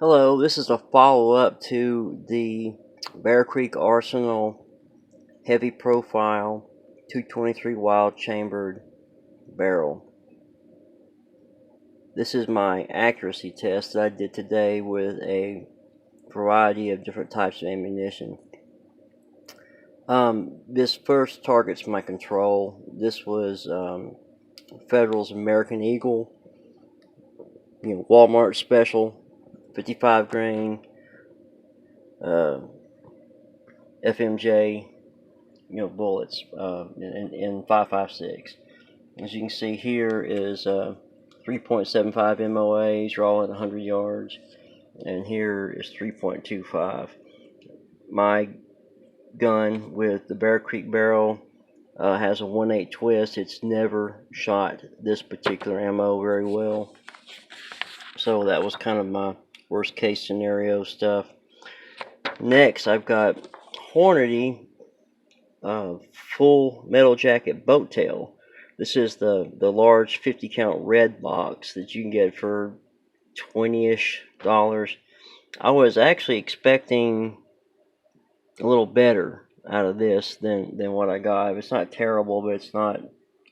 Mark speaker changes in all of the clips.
Speaker 1: Hello, this is a follow-up to the Bear Creek Arsenal heavy profile 223 Wylde chambered barrel. This is my accuracy test that I did today with a variety of different types of ammunition. This first targets my control. This was Federal's American Eagle, Walmart special, 55 grain, FMJ, bullets in 5.56. As you can see here is 3.75 MOAs, raw at 100 yards, and here is 3.25. My gun with the Bear Creek barrel has a 1/8 twist. It's never shot this particular ammo very well, so that was kind of my worst case scenario stuff. Next, I've got Hornady full metal jacket boat tail. This is the large 50 count red box that you can get for $20-ish. I was actually expecting a little better out of this than what I got. It's not terrible, but it's not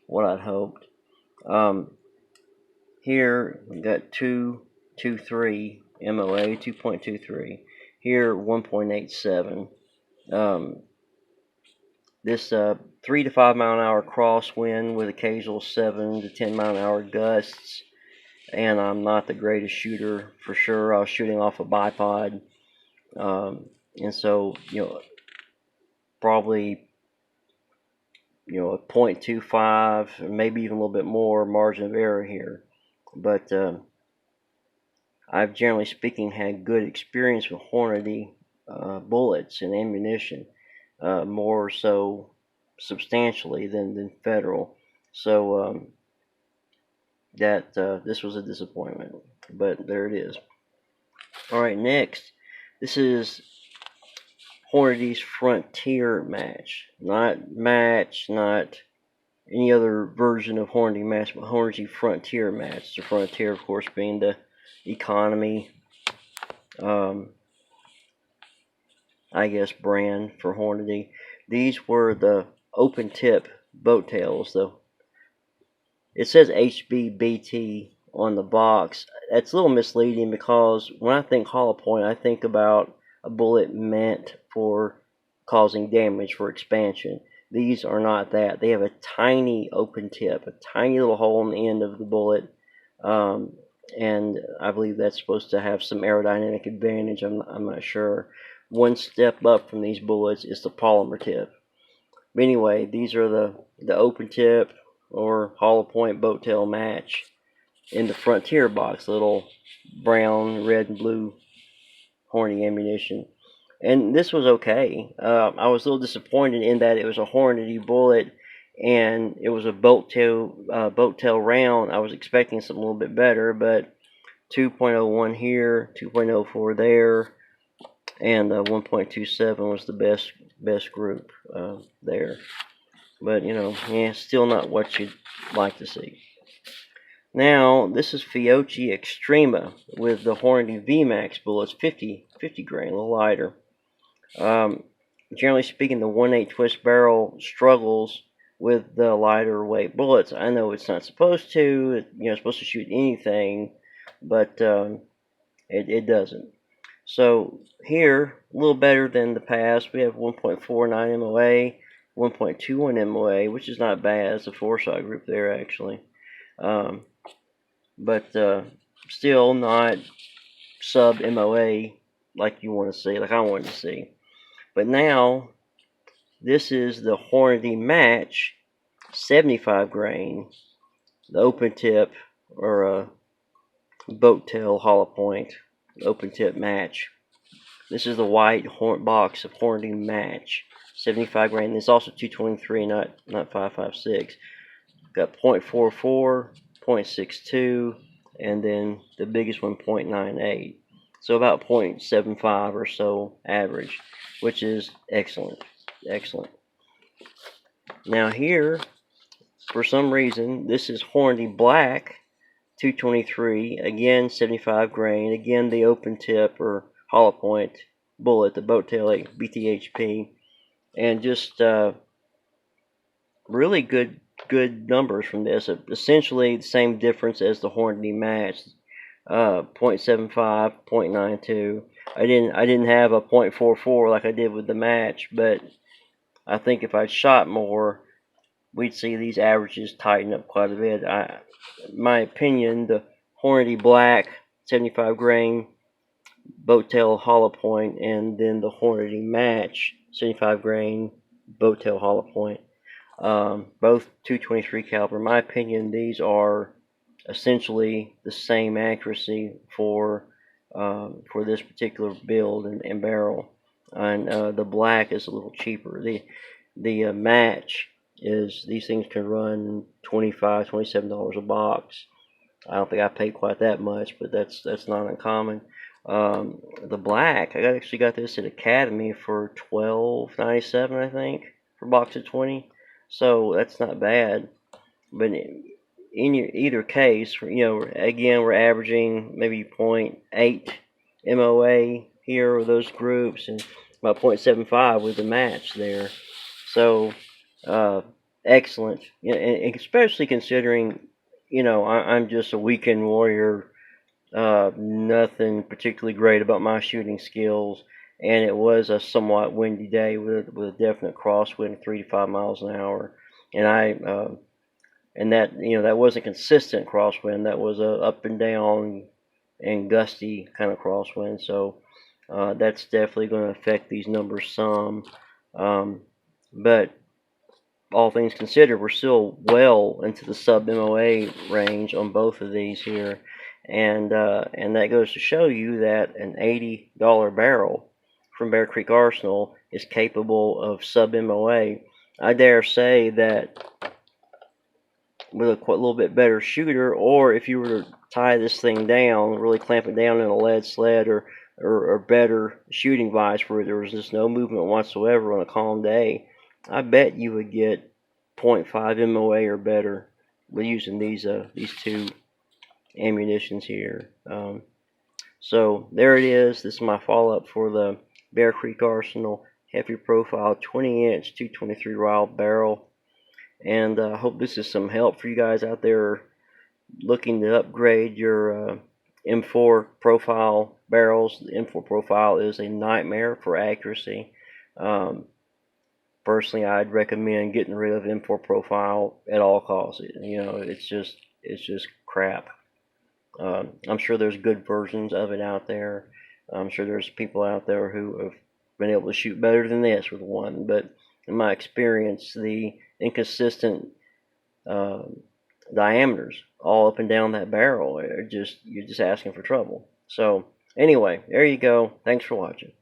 Speaker 1: what I'd hoped. Here we got 2.23 MOA, 2.23. Here 1.87. This 3 to 5 mile an hour crosswind with occasional 7 to 10 mile an hour gusts, and I'm not the greatest shooter for sure. I was shooting off a bipod, and so probably a 0.25, or maybe even a little bit more margin of error here, but I've generally speaking had good experience with Hornady bullets and ammunition. More so substantially than Federal, so this was a disappointment, but there it is. Alright, next, this is Hornady's Frontier match, not any other version of Hornady match, but Hornady Frontier match. The Frontier, of course, being the economy I guess brand for Hornady. These were the open tip boat tails, though. It says HBBT on the box. That's a little misleading because when I think hollow point, I think about a bullet meant for causing damage, for expansion. These are not that. They have a tiny open tip, a tiny little hole in the end of the bullet, and I believe that's supposed to have some aerodynamic advantage. I'm not sure. One step up from these bullets is the polymer tip. But anyway, these are the open tip or hollow point boat tail match in the Frontier box, little brown, red, and blue Hornady ammunition. And this was okay. I was a little disappointed in that it was a Hornady bullet and it was a boat tail round. I was expecting something a little bit better, but 2.01 here, 2.04 there, and 1.27 was the best group there. But still not what you'd like to see. Now this is Fiocchi Extrema with the Hornady VMAX bullets, 50 grain, a little lighter. Generally speaking, the 1/8 twist barrel struggles with the lighter weight bullets. I know it's not supposed to. It's supposed to shoot anything, but it doesn't. So here, a little better than the past. We have 1.49 MOA, 1.21 MOA, which is not bad. It's a 4-shot group there, actually. But still not sub MOA like you want to see, like I wanted to see. But now, this is the Hornady match, 75 grain, the open tip, or boat tail hollow point open tip match. This is the white box of Hornady match, 75 grain. It's also 223, not 5.56. Got 0.44, 0.62, and then the biggest one 0.98. So about 0.75 or so average, which is excellent. Excellent. Now here, for some reason, this is Hornady black 223, again 75 grain, again the open tip or hollow point bullet, the boat tail BTHP, and just really good numbers from this. Essentially the same difference as the Hornady match, 0.75, 0.92. I didn't have a 0.44 like I did with the match, but I think if I'd shot more, we'd see these averages tighten up quite a bit. In my opinion, the Hornady Black 75 grain boat tail hollow point, and then the Hornady Match 75 grain boat tail hollow point, both 223 caliber. In my opinion, these are essentially the same accuracy for this particular build and barrel. And the black is a little cheaper. The match is, these things can run $25, $27 a box. I don't think I paid quite that much, but that's not uncommon. The black, I actually got this at Academy for $12.97, I think, for a box of 20. So that's not bad. But in either case, again, we're averaging maybe 0.8 MOA here with those groups, and about 0.75 with the match there. So excellent, and especially considering, I'm just a weekend warrior. Nothing particularly great about my shooting skills, and it was a somewhat windy day with a definite crosswind, 3 to 5 miles an hour, and that wasn't consistent crosswind. That was a up and down and gusty kind of crosswind. So that's definitely going to affect these numbers some. But all things considered, we're still well into the sub MOA range on both of these here, and that goes to show you that an $80 barrel from Bear Creek Arsenal is capable of sub MOA. I dare say that with a little bit better shooter, or if you were to tie this thing down, really clamp it down in a lead sled or better shooting vise where there was just no movement whatsoever on a calm day, I bet you would get 0.5 MOA or better with using these two ammunitions here. So there it is. This is my follow-up for the Bear Creek Arsenal heavy profile 20-inch 223 Wylde barrel. And I hope this is some help for you guys out there looking to upgrade your M4 profile barrels. The M4 profile is a nightmare for accuracy. Personally, I'd recommend getting rid of M4 profile at all costs. It's just crap. I'm sure there's good versions of it out there. I'm sure there's people out there who have been able to shoot better than this with one, but in my experience, the inconsistent diameters all up and down that barrel you're just asking for trouble. So anyway, there you go. Thanks for watching.